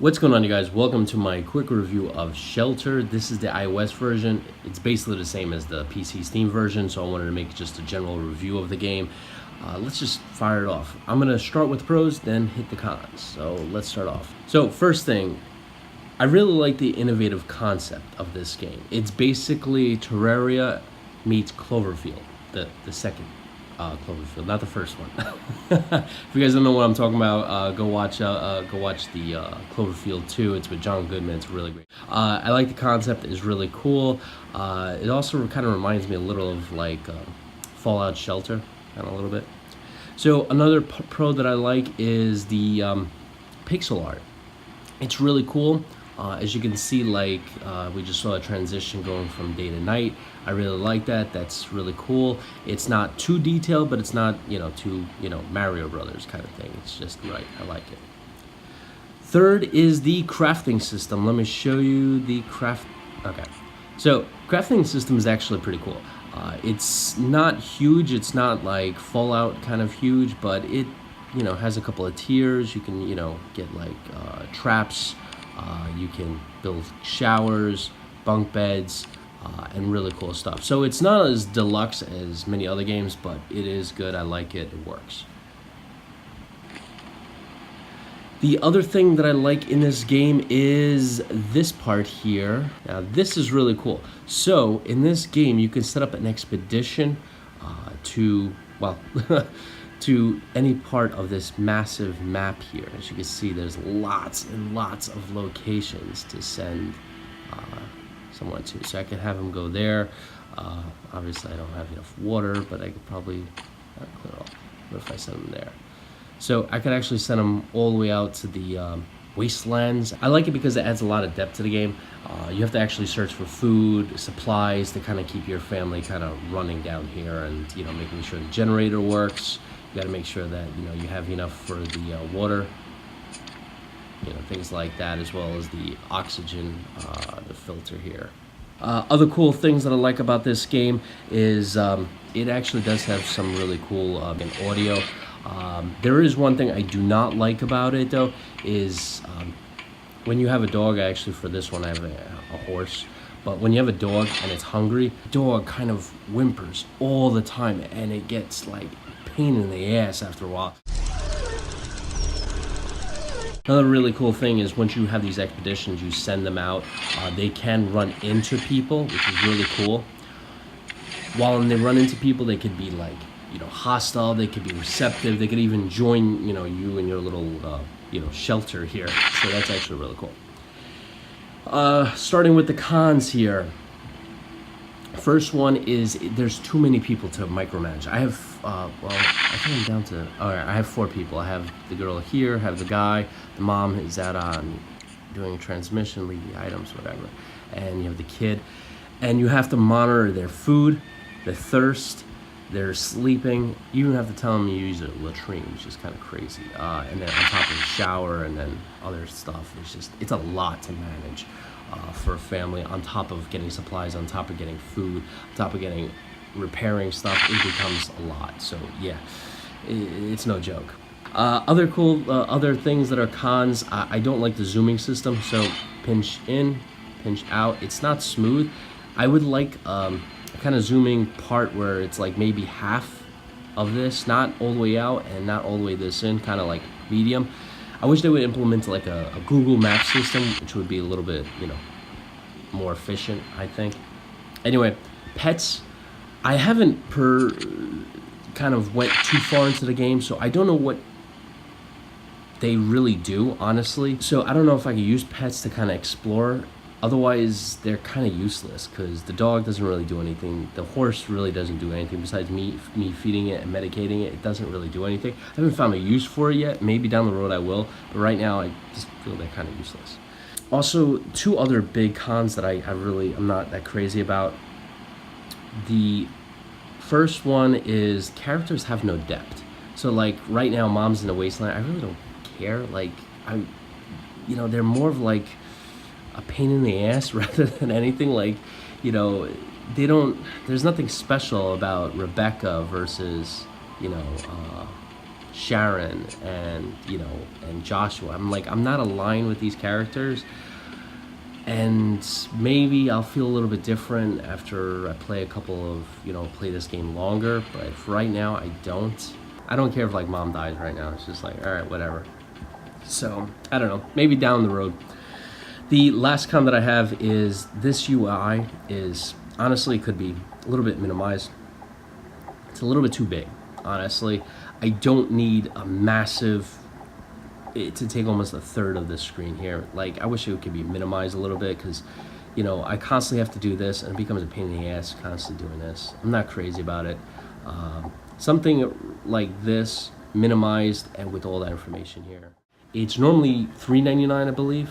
What's going on, you guys? Welcome to my quick review of Shelter. This is the iOS version. It's basically the same as the PC Steam version, so I wanted to make just a general review of the game. Let's just fire it off. I'm going to start with pros, then hit the cons. So let's start off. So first thing, I really like the innovative concept of this game. It's basically Terraria meets Cloverfield, the second Cloverfield, not the first one. If you guys don't know what I'm talking about, go watch the Cloverfield 2. It's with John Goodman. It's really great. I like the concept. It's really cool. It also kind of reminds me a little of like Fallout Shelter, kind of a little bit. So another pro that I like is the pixel art. It's really cool. As you can see, like we just saw a transition going from day to night. I really like that. That's really cool. It's not too detailed, but it's not too Mario Brothers kind of thing. It's just right. I like it. Third is the crafting system. Let me show you the craft. Okay, so crafting system is actually pretty cool. It's not huge. It's not like Fallout kind of huge, but it has a couple of tiers. You can get like traps. You can build showers, bunk beds, and really cool stuff. So it's not as deluxe as many other games, but it is good. I like it. It works. The other thing that I like in this game is this part here. Now this is really cool. So in this game, you can set up an expedition to to any part of this massive map here. As you can see, there's lots and lots of locations to send someone to. So I could have him go there. Obviously, I don't have enough water, but I could probably clear off. What if I send him there? So I could actually send him all the way out to the wastelands. I like it because it adds a lot of depth to the game. You have to actually search for food, supplies to kind of keep your family kind of running down here, and making sure the generator works. You got to make sure that you have enough for the water, things like that, as well as the oxygen, the filter here. Other cool things that I like about this game is it actually does have some really cool audio. There is one thing I do not like about it though, is when you have a dog. Actually, for this one I have a horse. But when you have a dog and it's hungry, the dog kind of whimpers all the time, and it gets like a pain in the ass after a while. Another really cool thing is once you have these expeditions, you send them out, they can run into people, which is really cool. While when they run into people, they could be like, hostile, they could be receptive, they could even join, you and your little, shelter here. So that's actually really cool. Starting with the cons here. First one is there's too many people to micromanage. I have, I think I'm down to, all right, I have 4 people. I have the girl here, I have the guy, the mom is out doing transmission, leave the items, whatever. And you have the kid. And you have to monitor their food, their thirst, their sleeping. You even have to tell them you use a latrine, which is kind of crazy. And then on top of the shower and then other stuff. It's a lot to manage for a family, on top of getting supplies, on top of getting food, on top of repairing stuff. It becomes a lot. So yeah, it's no joke. Other things that are cons, I don't like the zooming system. So pinch in, pinch out. It's not smooth. I would like a kind of zooming part where it's like maybe half of this, not all the way out and not all the way this in, kind of like medium. I wish they would implement like a Google Maps system, which would be a little bit, more efficient, I think. Anyway, pets. I haven't kind of went too far into the game, so I don't know what they really do, honestly. So I don't know if I could use pets to kind of explore. Otherwise, they're kind of useless because the dog doesn't really do anything. The horse really doesn't do anything besides me feeding it and medicating it. It doesn't really do anything. I haven't found a use for it yet. Maybe down the road I will, but right now I just feel they're kind of useless. Also, 2 other big cons that I'm not that crazy about. The first one is characters have no depth. So like right now, Mom's in the Wasteland. I really don't care. Like they're more of like a pain in the ass rather than anything. Like, there's nothing special about Rebecca versus, Sharon and, you know, and Joshua. I'm like, I'm not aligned with these characters, and maybe I'll feel a little bit different after I play a couple of, you know, play this game longer, but for right now, I don't care if like mom dies right now. It's just like, all right, whatever. So I don't know, maybe down the road. The last comment that I have is this UI is honestly could be a little bit minimized. It's a little bit too big, honestly. I don't need a massive, to take almost a third of the screen here. Like, I wish it could be minimized a little bit, because, you know, I constantly have to do this and it becomes a pain in the ass constantly doing this. I'm not crazy about it. Something like this, minimized and with all that information here. It's normally $3.99, I believe.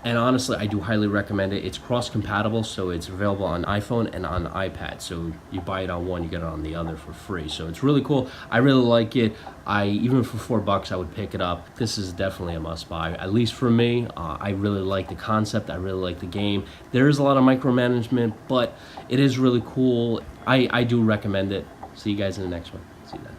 And honestly, I do highly recommend it. It's cross-compatible, so it's available on iPhone and on iPad. So you buy it on one, you get it on the other for free. So it's really cool. I really like it. Even for $4, I would pick it up. This is definitely a must-buy, at least for me. I really like the concept. I really like the game. There is a lot of micromanagement, but it is really cool. I do recommend it. See you guys in the next one. See you then.